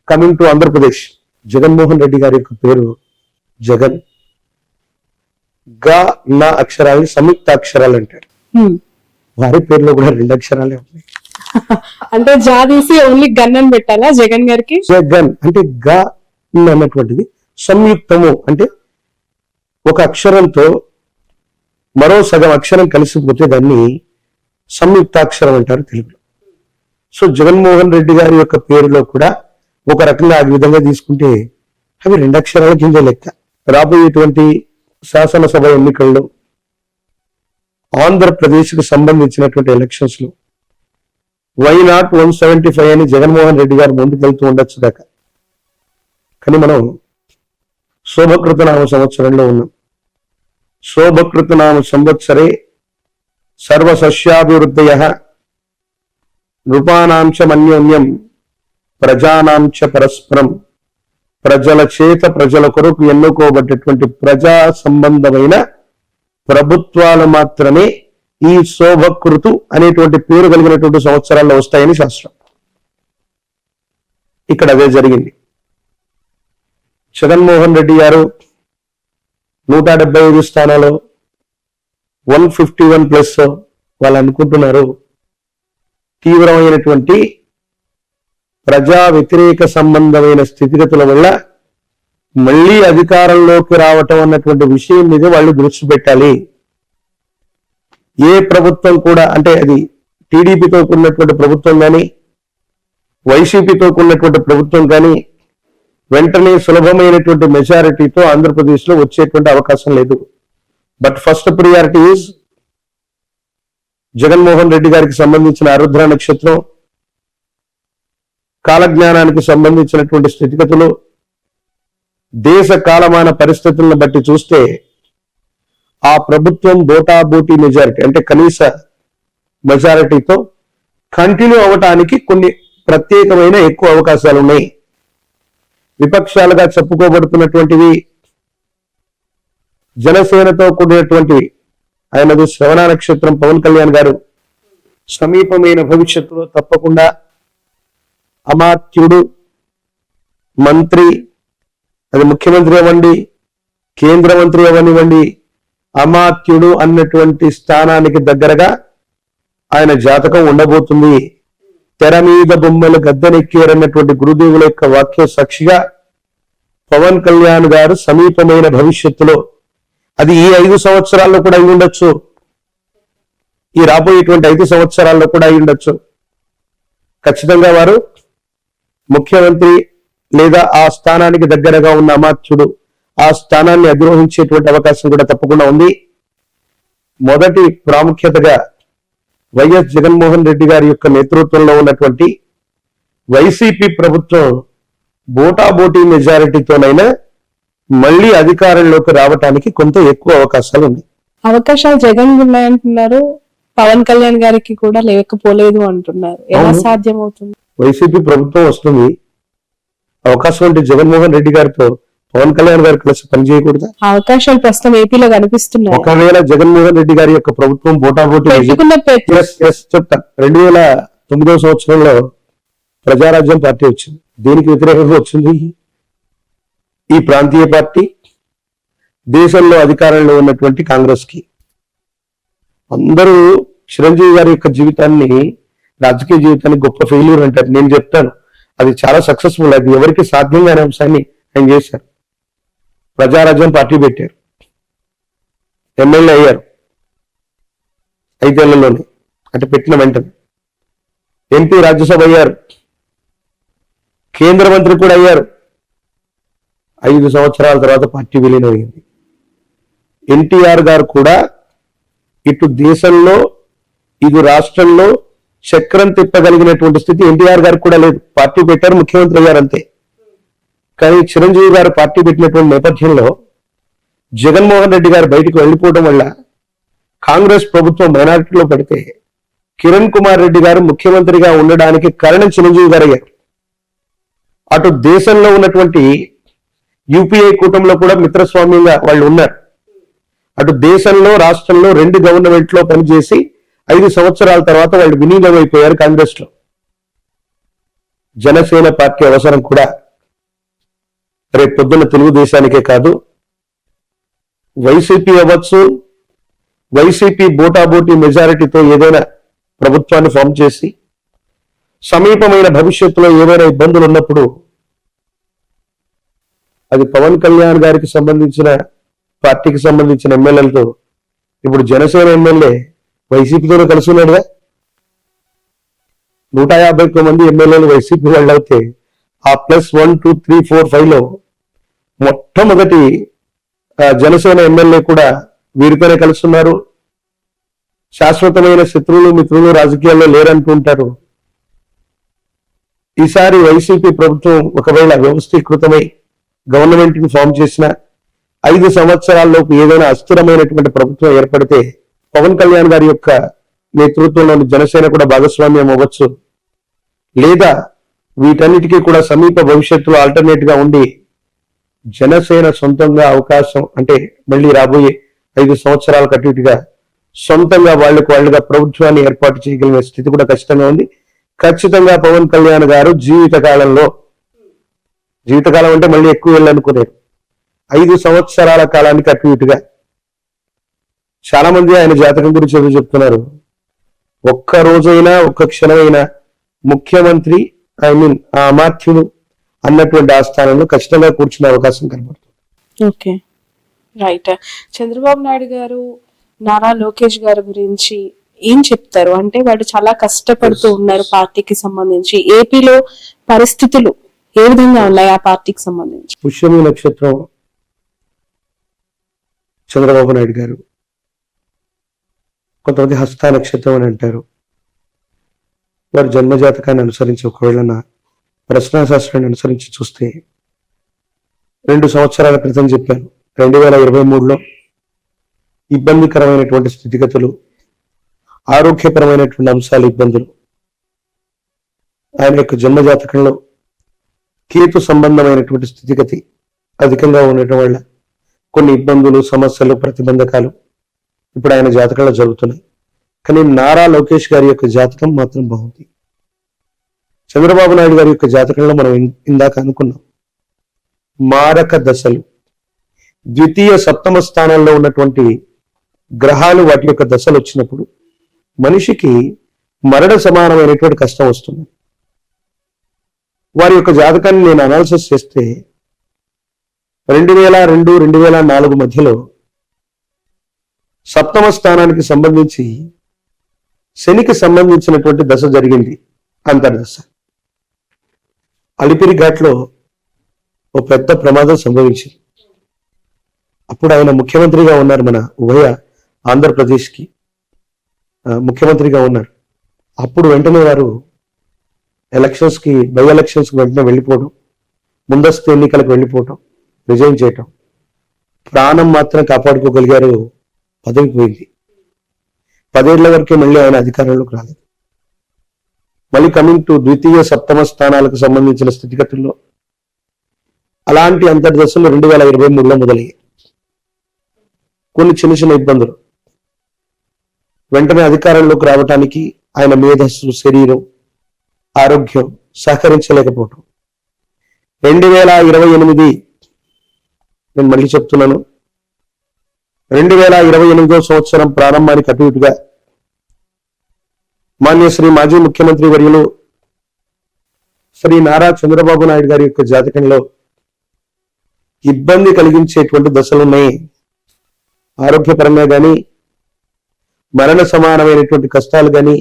Coming to Andhra Pradesh, Jaganmohan Reddy గారి యొక్క పేరు జగన్. గా నా అక్షరాలని సంయుక్త అక్షరాలు అంటారు. వారి పేరులో కూడా 2 అక్షరాలే ఉన్నాయి. అంటే జాదీసి ఓన్లీ గన్ అని పెట్టాలా జగన్ గారికి? జగన్ అంటే గా అన్నటువంటిది సంయుక్తము, అంటే ఒక అక్షరంతో మరో సగం అక్షరం కలిసిపోతే దాన్ని సంయుక్తాక్షరం అంటారు తెలుగులో. సో జగన్మోహన్ రెడ్డి గారి యొక్క పేరులో కూడా ఒక రకంగా ఆ విధంగా తీసుకుంటే అవి 2 అక్షరాల కింద లెక్క. రాబోయేటువంటి శాసనసభ ఎన్నికల్లో ఆంధ్రప్రదేశ్కు సంబంధించినటువంటి ఎలక్షన్స్ లో వై నాట్ 175 అని జగన్మోహన్ రెడ్డి గారు ముందుకెళ్తూ ఉండొచ్చు దాకా. కానీ మనం శోభకృతనామ సంవత్సరంలో ఉన్నాం. శోభకృతనామ సంవత్సరే సర్వసస్యాభివృద్ధయః నృపానాంచ మన్యోన్యం ప్రజానాంచ పరస్పరం. ప్రజల చేత ప్రజల కొరకు ఎన్నుకోబడ్డటువంటి ప్రజా సంబంధమైన ప్రభుత్వాలు మాత్రమే ఈ శోభకృతు అనేటువంటి పేరు కలిగినటువంటి సంవత్సరాల్లో వస్తాయని శాస్త్రం. ఇక్కడ అదే జరిగింది. జగన్మోహన్ రెడ్డి గారు 175 స్థానాలు 151 ప్లస్ వాళ్ళు అనుకుంటున్నారు. తీవ్రమైనటువంటి ప్రజా వ్యతిరేక సంబంధమైన స్థితిగతుల వల్ల మళ్లీ అధికారంలోకి రావటం అన్నటువంటి విషయం మీద వాళ్ళు దృష్టి పెట్టాలి. ఏ ప్రభుత్వం కూడా, అంటే అది టీడీపీతో కూడినటువంటి ప్రభుత్వం కానీ వైసీపీతో కూడినటువంటి ప్రభుత్వం కానీ వెంటనే సులభమైనటువంటి మెజారిటీతో ఆంధ్రప్రదేశ్ లో వచ్చేటువంటి అవకాశం లేదు. But first priority is Jaganmohan Reddy గారికి సంబంధించిన ఆరుద్ర నక్షత్రం, కాలజ్ఞానానికి సంబంధించినటువంటి స్థితిగతులు, దేశ కాలమాన పరిస్థితులను బట్టి చూస్తే ఆ ప్రభుత్వం బోటాబోటీ మెజారిటీ అంటే కనీస మెజారిటీతో కంటిన్యూ అవటానికి కొన్ని ప్రత్యేకమైన ఎక్కువ అవకాశాలు ఉన్నాయి. విపక్షాలుగా చెప్పుకోబడుతున్నటువంటివి జనసేనతో కూడినటువంటివి. ఆయనది శ్రవణ నక్షత్రం పవన్ కళ్యాణ్ గారు సమీపమైన భవిష్యత్తులో తప్పకుండా అమాత్యుడు, మంత్రి, అది ముఖ్యమంత్రి అవ్వండి, కేంద్ర మంత్రి అవ్వనివ్వండి, అమాత్యుడు అన్నటువంటి స్థానానికి దగ్గరగా ఆయన జాతకం ఉండబోతుంది. తెర మీద బొమ్మలు గద్దెనెక్కారన్నటువంటి గురుదేవుల యొక్క వాక్య సాక్షిగా పవన్ కళ్యాణ్ గారు సమీపమైన భవిష్యత్తులో, అది ఈ 5 సంవత్సరాల్లో కూడా అయి ఉండొచ్చు, ఈ రాబోయేటువంటి 5 సంవత్సరాల్లో కూడా అయి ఉండొచ్చు, ఖచ్చితంగా వారు ముఖ్యమంత్రి లేదా ఆ స్థానానికి దగ్గరగా ఉన్న అమాత్యుడు ఆ స్థానాన్ని అధిరోహించేటువంటి అవకాశం కూడా తప్పకుండా ఉంది. మొదటి ప్రాముఖ్యతగా వైఎస్ జగన్మోహన్ రెడ్డి గారి యొక్క నేతృత్వంలో ఉన్నటువంటి వైసీపీ ప్రభుత్వం బోటాబోటీ మెజారిటీతోనైనా మళ్లీ అధికారంలోకి రావటానికి కొంత ఎక్కువ అవకాశాలు ఉన్నాయి. అవకాశాలు జగన్ ఉన్నాయంటున్నారు, పవన్ కళ్యాణ్ గారికి కూడా లేకపోలేదు అంటున్నారు. ఎలా సాధ్యం అవుతుంది? వైసీపీ ప్రభుత్వం వస్తుంది, అవకాశం అంటే జగన్మోహన్ రెడ్డి గారితో పవన్ కళ్యాణ్ గారు కలిసి పనిచేయకూడదా? అవకాశాలు ప్రస్తుతం ఏపీలో కనిపిస్తున్నాయి. ఒకవేళ జగన్మోహన్ రెడ్డి గారి యొక్క ప్రభుత్వం బోటాబోటీ చెప్తా, 2009 సంవత్సరంలో ప్రజారాజ్యం పార్టీ వచ్చింది. దేనికి వ్యతిరేకంగా వచ్చింది? ఈ ప్రాంతీయ పార్టీ దేశంలో అధికారంలో ఉన్నటువంటి కాంగ్రెస్ కి. అందరూ చిరంజీవి గారి యొక్క జీవితాన్ని, రాజకీయ జీవితాన్ని గొప్ప ఫెయిల్యూర్ అంటారు. నేను చెప్తాను అది చాలా సక్సెస్ఫుల్, అది ఎవరికి సాధ్యం కాని అంశాన్ని ఆయన చేశారు. ప్రజారాజ్యం పార్టీ పెట్టారు, ఎమ్మెల్యే అయ్యారు 5 ఏళ్లలోనే, అంటే పెట్టిన వెంటనే ఎంపీ, రాజ్యసభ అయ్యారు, కేంద్ర మంత్రి కూడా అయ్యారు. 5 సంవత్సరాల తర్వాత పార్టీ విలీనమైంది. ఎన్టీఆర్ గారు కూడా ఇటు దేశంలో ఇటు రాష్ట్రంలో చక్రం తిప్పగలిగినటువంటి స్థితి ఎన్టీఆర్ గారికి కూడా లేదు. పార్టీ పెట్టారు, ముఖ్యమంత్రి అయ్యారు అంతే. కానీ చిరంజీవి గారు పార్టీ పెట్టినటువంటి నేపథ్యంలో జగన్మోహన్ రెడ్డి గారు బయటకు వెళ్ళిపోవడం వల్ల కాంగ్రెస్ ప్రభుత్వం మైనారిటీలో పడితే కిరణ్ కుమార్ రెడ్డి గారు ముఖ్యమంత్రిగా ఉండడానికి కారణం చిరంజీవి గారు అయ్యారు. అటు దేశంలో ఉన్నటువంటి యూపీఏ కూటమిలో కూడా మిత్రస్వామ్యంగా వాళ్ళు ఉన్నారు. అటు దేశంలో రాష్ట్రంలో 2 గవర్నమెంట్ లో పనిచేసి 5 సంవత్సరాల తర్వాత వాళ్ళు విలీనం అయిపోయారు కాంగ్రెస్ లో. జనసేన పార్టీ అవసరం కూడా రేపు పొద్దున్న తెలుగుదేశానికే కాదు, వైసీపీ అవ్వచ్చు, వైసీపీ బోటాబోటీ మెజారిటీతో ఏదైనా ప్రభుత్వాన్ని ఫామ్ చేసి సమీపమైన భవిష్యత్తులో ఏవైనా ఇబ్బందులు ఉన్నప్పుడు అది పవన్ కళ్యాణ్ గారికి సంబంధించిన పార్టీకి సంబంధించిన ఎమ్మెల్యేలతో, ఇప్పుడు జనసేన ఎమ్మెల్యే వైసీపీతోనే కలిసి ఉన్నాడుగా. 151 మంది ఎమ్మెల్యేలు వైసీపీ వాళ్ళు అయితే ఆ ప్లస్ 1, 2, 3, 4, 5లో మొట్టమొదటి జనసేన ఎమ్మెల్యే కూడా వీరితోనే కలుస్తున్నారు. శాశ్వతమైన శత్రువులు మిత్రులు రాజకీయాల్లో లేరంటుంటారు. ఈసారి వైసీపీ ప్రభుత్వం ఒకవేళ వ్యవస్థీకృతమై గవర్నమెంట్ ని ఫామ్ చేసిన 5 సంవత్సరాల్లోపు ఏదైనా అస్థిరమైనటువంటి ప్రభుత్వం ఏర్పడితే పవన్ కళ్యాణ్ గారి యొక్క నేతృత్వంలోని జనసేన కూడా భాగస్వామ్యం అవ్వచ్చు, లేదా వీటన్నిటికీ కూడా సమీప భవిష్యత్తులో ఆల్టర్నేట్ గా ఉండి జనసేన సొంతంగా అవకాశం, అంటే మళ్ళీ రాబోయే 5 సంవత్సరాల అటు ఇటుగా సొంతంగా వాళ్ళుగా ప్రభుత్వాన్ని ఏర్పాటు చేయగలిగిన స్థితి కూడా ఖచ్చితంగా ఉంది. ఖచ్చితంగా పవన్ కళ్యాణ్ గారు జీవితకాలం అంటే మళ్ళీ ఎక్కువ వెళ్ళనుకునేరు 5 సంవత్సరాల కాలానికి అటు ఇటుగా. చాలా మంది ఆయన జాతకం గురించి ఏదో చెప్తున్నారు. ఒక్క రోజైనా ఒక్క క్షణమైనా ముఖ్యమంత్రి ఆ అమాత్యుడు అన్నటువంటి ఆ స్థానంలో ఖచ్చితంగా కూర్చునే అవకాశం కనబడుతుంది. Okay, right. చంద్రబాబు నాయుడు గారు నారా లోకేష్ గారి గురించి ఏం చెప్తారు? అంటే వాళ్ళు చాలా కష్టపడుతూ ఉన్నారు పార్టీకి సంబంధించి. ఏపీలో పరిస్థితులు ఏ విధంగా ఉన్నాయి ఆ పార్టీకి సంబంధించి? పుష్యమి నక్షత్రం చంద్రబాబు నాయుడు గారు, కొంతమంది హస్త నక్షత్రం అని అంటారు. వారి జన్మజాతకాన్ని అనుసరించి ఒకవేళ నా ప్రశ్నాశాస్త్రాన్ని అనుసరించి చూస్తే 2 సంవత్సరాల క్రితం చెప్పాను, 2023లో ఇబ్బందికరమైనటువంటి స్థితిగతులు, ఆరోగ్యపరమైనటువంటి అంశాలు, ఇబ్బందులు. ఆయన యొక్క జన్మజాతకంలో కేతు సంబంధమైనటువంటి స్థితిగతి అధికంగా ఉండటం వల్ల కొన్ని ఇబ్బందులు, సమస్యలు, ప్రతిబంధకాలు ఇప్పుడు ఆయన జాతకంలో జరుగుతున్నాయి. కానీ నారా లోకేష్ గారి యొక్క జాతకం మాత్రం బాగుంది. చంద్రబాబు నాయుడు గారి యొక్క జాతకంలో మనం ఇందాక అనుకున్నాం, మారక దశలు, ద్వితీయ సప్తమ స్థానంలో ఉన్నటువంటి గ్రహాలు వాటి యొక్క దశలు వచ్చినప్పుడు మనిషికి మరణ సమానమైనటువంటి కష్టం వస్తుంది. వారి యొక్క జాతకాన్ని నేను అనాలిసిస్ చేస్తే 2002, 2004 మధ్యలో సప్తమ స్థానానికి సంబంధించి శనికి సంబంధించినటువంటి దశ జరిగింది, అంతర్దశ. అలిపిరి ఘాట్లో ఓ పెద్ద ప్రమాదం సంభవించింది. అప్పుడు ఆయన ముఖ్యమంత్రిగా ఉన్నారు, మన ఉభయ ఆంధ్రప్రదేశ్కి ముఖ్యమంత్రిగా ఉన్నారు. అప్పుడు వెంటనే వారు బై ఎలక్షన్స్కి వెంటనే వెళ్ళిపోవడం, ముందస్తు ఎన్నికలకు వెళ్ళిపోవటం, రిజైన్ చేయటం. ప్రాణం మాత్రం కాపాడుకోగలిగారు, పదవి పోయింది. 10 ఏళ్ల వరకే మళ్ళీ ఆయన అధికారంలోకి రాలేదు. మళ్ళీ కమింగ్ టు ద్వితీయ సప్తమ స్థానాలకు సంబంధించిన స్థితిగతుల్లో అలాంటి అంతర్దశలు 2023లో మొదలయ్యాయి. కొన్ని చిన్న చిన్న ఇబ్బందులు, వెంటనే అధికారంలోకి రావటానికి ఆయన మేధస్సు, శరీరం, ఆరోగ్యం సహకరించలేకపోవటం. 2028, నేను మళ్ళీ చెప్తున్నాను, 2028వ సంవత్సరం ప్రారంభానికి అటు ఇటుగా మాన్య శ్రీ మాజీ ముఖ్యమంత్రి వర్యులు శ్రీ నారా చంద్రబాబు నాయుడు గారి యొక్క జాతకంలో ఇబ్బంది కలిగించేటువంటి దశలున్నాయి. ఆరోగ్యపరంగా కానీ, మరణ సమానమైనటువంటి కష్టాలు కానీ,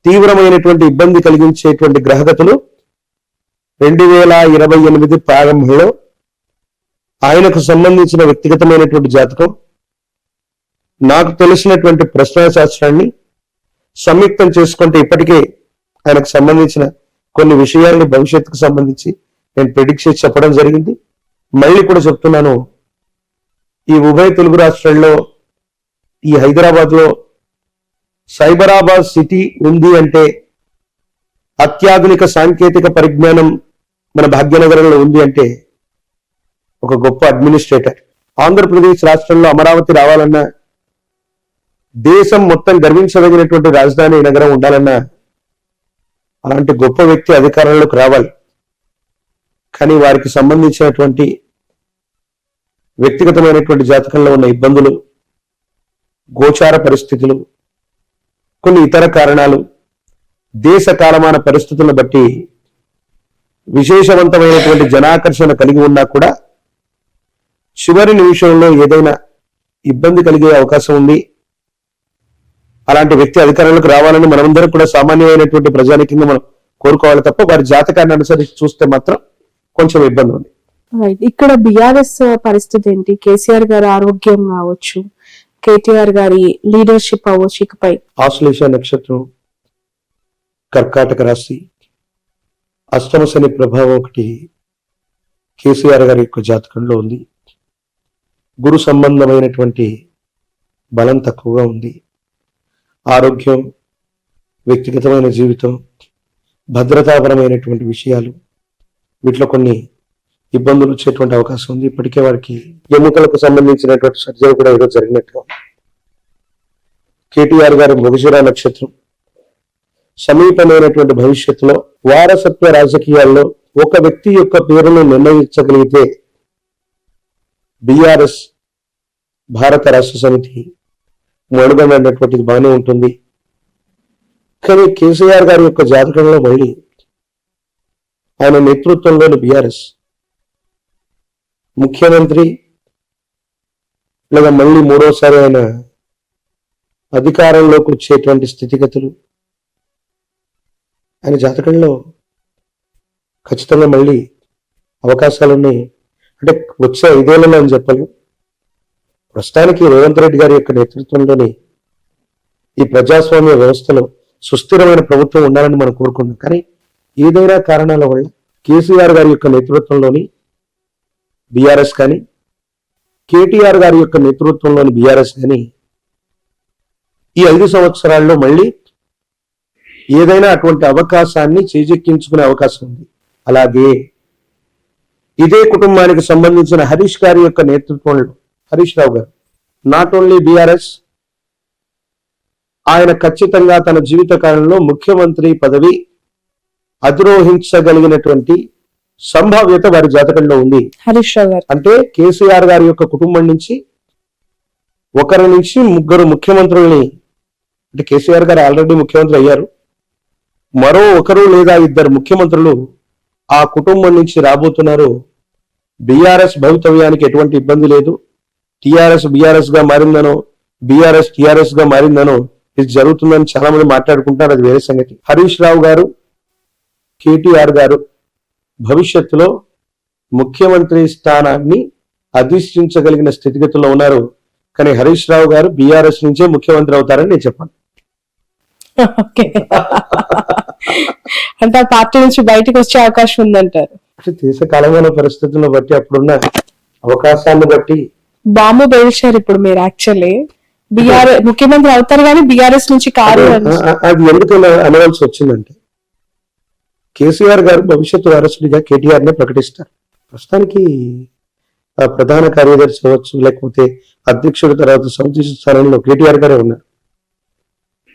తీవ్రమైనటువంటి ఇబ్బంది కలిగించేటువంటి గ్రహగతులు 2028 ప్రారంభంలో ఆయనకు సంబంధించిన వ్యక్తిగతమైనటువంటి జాతకం, నాకు తెలిసినటువంటి ప్రశ్నాశాస్త్రాన్ని సంయుక్తం చేసుకుంటే ఇప్పటికే ఆయనకు సంబంధించిన కొన్ని విషయాల్ని భవిష్యత్తుకు సంబంధించి నేను ప్రెడిక్ట్ చేసి చెప్పడం జరిగింది. మళ్ళీ కూడా చెప్తున్నాను, ఈ ఉభయ తెలుగు రాష్ట్రాల్లో, ఈ హైదరాబాద్ లో సైబరాబాద్ సిటీ ఉంది అంటే, అత్యాధునిక సాంకేతిక పరిజ్ఞానం మన భాగ్యనగరంలో ఉంది అంటే ఒక గొప్ప అడ్మినిస్ట్రేటర్. ఆంధ్రప్రదేశ్ రాష్ట్రంలో అమరావతి రావాలన్నా, దేశం మొత్తం గర్వించదగినటువంటి రాజధాని నగరం ఉండాలన్నా అలాంటి గొప్ప వ్యక్తి అధికారంలోకి రావాలి. కానీ వారికి సంబంధించినటువంటి వ్యక్తిగతమైనటువంటి జాతకంలో ఉన్న ఇబ్బందులు, గోచార పరిస్థితులు, కొన్ని ఇతర కారణాలు, దేశ కాలమాన పరిస్థితులను బట్టి విశేషవంతమైనటువంటి జనాకర్షణ కలిగి ఉన్నా కూడా చివరి నిమిషంలో ఏదైనా ఇబ్బంది కలిగే అవకాశం ఉంది. అలాంటి వ్యక్తి అధికారంలోకి రావాలని మనమందరం కూడా సామాన్యమైనటువంటి ప్రజానికంగా మనం కోరుకోవాలి తప్ప వారి జాతకాన్ని అనుసరించి చూస్తే మాత్రం కొంచెం ఇబ్బంది ఉంది. రైట్. ఇక్కడ బిఆర్ఎస్ పరిస్థితి ఏంటి? కేసీఆర్ గారి ఆరోగ్యం కావచ్చు, కేటీఆర్ గారి లీడర్షిప్ అవ్వచ్చు, ఇకపై ఆశ్లేష నక్షత్రం, కర్కాటక రాశి, అష్టమ శని ప్రభావం ఒకటి కేసీఆర్ గారి యొక్క జాతకంలో ఉంది. గురు సంబంధమైనటువంటి బలం తక్కువగా ఉంది. ఆరోగ్యం, వ్యక్తిగతమైన జీవితం, భద్రతాపరమైనటువంటి విషయాలు, వీటిలో కొన్ని ఇబ్బందులు వచ్చేటువంటి అవకాశం ఉంది. ఇప్పటికే వారికి ఎముకలకు సంబంధించినటువంటి సర్జరీ కూడా ఏదో జరిగినట్టుగా. కేటీఆర్ గారి మృగశిర నక్షత్రం, సమీపమైనటువంటి భవిష్యత్తులో వారసత్వ రాజకీయాల్లో ఒక వ్యక్తి యొక్క పేరును నిర్ణయించగలిగితే బిఆర్ఎస్, భారత రాష్ట్ర సమితి మనుగడ అన్నటువంటిది బాగానే ఉంటుంది. కానీ కేసీఆర్ గారి యొక్క జాతకంలో మళ్ళీ ఆయన నేతృత్వంలోని బిఆర్ఎస్ ముఖ్యమంత్రి లేదా మళ్ళీ మూడోసారి ఆయన అధికారంలోకి వచ్చేటువంటి స్థితిగతులు ఆయన జాతకంలో ఖచ్చితంగా మళ్ళీ అవకాశాలున్నాయి. అంటే వచ్చే 5 ఏళ్లలో అని చెప్పలేం. ప్రస్తుతానికి రేవంత్ రెడ్డి గారి యొక్క నేతృత్వంలోని ఈ ప్రజాస్వామ్య వ్యవస్థలో సుస్థిరమైన ప్రభుత్వం ఉండాలని మనం కోరుకుంటున్నాం. కానీ ఏదైనా కారణాల వల్ల కేసీఆర్ గారి యొక్క నేతృత్వంలోని బిఆర్ఎస్ కానీ, కేటీఆర్ గారి యొక్క నేతృత్వంలోని బిఆర్ఎస్ కానీ ఈ 5 సంవత్సరాల్లో మళ్ళీ ఏదైనా అటువంటి అవకాశాన్ని చేజెక్కించుకునే అవకాశం ఉంది. అలాగే ఇదే కుటుంబానికి సంబంధించిన హరీష్ గారి యొక్క నేతృత్వంలో, హరీష్ రావు గారు, నాట్ ఓన్లీ బిఆర్ఎస్, ఆయన ఖచ్చితంగా తన జీవిత కాలంలో ముఖ్యమంత్రి పదవి అధిరోహించగలిగినటువంటి సంభావ్యత వారి జాతకంలో ఉంది. హరీష్ రావు గారు అంటే కేసీఆర్ గారి యొక్క కుటుంబం నుంచి 1 నుంచి 3 ముఖ్యమంత్రుల్ని, అంటే కేసీఆర్ గారు ఆల్రెడీ ముఖ్యమంత్రి అయ్యారు, మరో 1 లేదా 2 ముఖ్యమంత్రులు ఆ కుటుంబం నుంచి రాబోతున్నారు. బిఆర్ఎస్ భవితవ్యానికి ఎటువంటి ఇబ్బంది లేదు. టిఆర్ఎస్ బిఆర్ఎస్ గా మారిందనో, బిఆర్ఎస్ టిఆర్ఎస్ గా మారిందనో ఇది జరుగుతుందని చాలా మంది మాట్లాడుకుంటారు, అది వేరే సంగతి. హరీష్ రావు గారు, కేటీఆర్ గారు భవిష్యత్తులో ముఖ్యమంత్రి స్థానాన్ని అధిష్ఠించగలిగిన స్థితిగతుల్లో ఉన్నారు. కానీ హరీష్ రావు గారు బిఆర్ఎస్ నుంచే ముఖ్యమంత్రి అవుతారని నేను చెప్పాను. ఓకే. అంటే ఆ పార్టీ నుంచి బయటకు వచ్చే అవకాశం ఉందంటారు? అంటే దేశ కాలమైన పరిస్థితులను బట్టి, అప్పుడున్న అవకాశాన్ని బట్టి బాంబు పేల్చారు ఇప్పుడు మీరు. యాక్చువల్లీ బిఆర్ఎస్ ముఖ్యమంత్రి అవుతారు కానీ బిఆర్ఎస్ నుంచి కారు అది ఎందుకు అనవలసి వచ్చిందంటే, కేసీఆర్ గారు భవిష్యత్తు వారసుడిగా కేటీఆర్ నే ప్రకటిస్తారు. ప్రస్తుతానికి ప్రధాన కార్యదర్శి అవ్వచ్చు, లేకపోతే అధ్యక్షుడి తర్వాత సమితి స్థానంలో కేటీఆర్ గారే ఉన్నారు.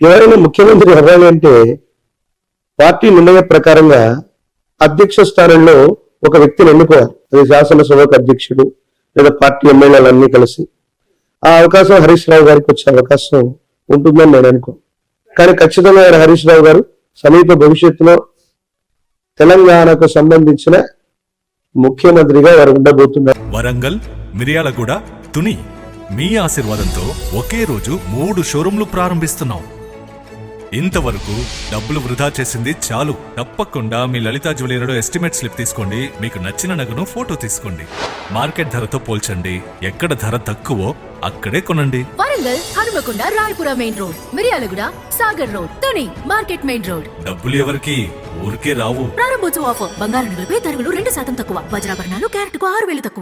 ఎవరైనా ముఖ్యమంత్రి అవ్వాలి అంటే పార్టీ నిర్ణయ ప్రకారంగా అధ్యక్ష స్థానంలో ఒక వ్యక్తిని ఎన్నుకోవాలి. అది శాసనసభకు అధ్యక్షుడు లేదా పార్టీ ఎమ్మెల్యేలన్నీ కలిసి. ఆ అవకాశం హరీష్ రావు గారికి వచ్చే అవకాశం ఉంటుందని నేను అనుకో. కానీ ఖచ్చితంగా హరీష్ రావు గారు సమీప భవిష్యత్తులో తెలంగాణకు సంబంధించిన ముఖ్యమంత్రిగా వారు ఉండబోతున్నారు. వరంగల్, మిర్యాలగూడ, తుని మీ ఆశీర్వాదంతో ఒకే రోజు 3 షోరూంలు ప్రారంభిస్తున్నాం. ఇంతవరకు డబ్బులు వృధా చేసింది చాలు. తప్పకుండా మీ లలిత జ్యువెలరీలో ఎస్టిమేట్ స్లిప్ తీసుకోండి. మీకు నచ్చిన నగను ఫోటో తీసుకోండి. మార్కెట్ ధరతో పోల్చండి. ఎక్కడ ధర తక్కువో అక్కడే కొనండి. Warangal, Hanumakonda, Rayapura main road, Miryalaguda, Sagar road, Tuni market main road. డబ్బులు ఎవరికి ఊరికే రావు. ప్రారంభోత్సవ ఆఫర్. బంగారు నగలపై తరుగులు 2% తక్కువ. వజ్రాభరణాలు క్యారెట్ కు 6,000 తక్కువ.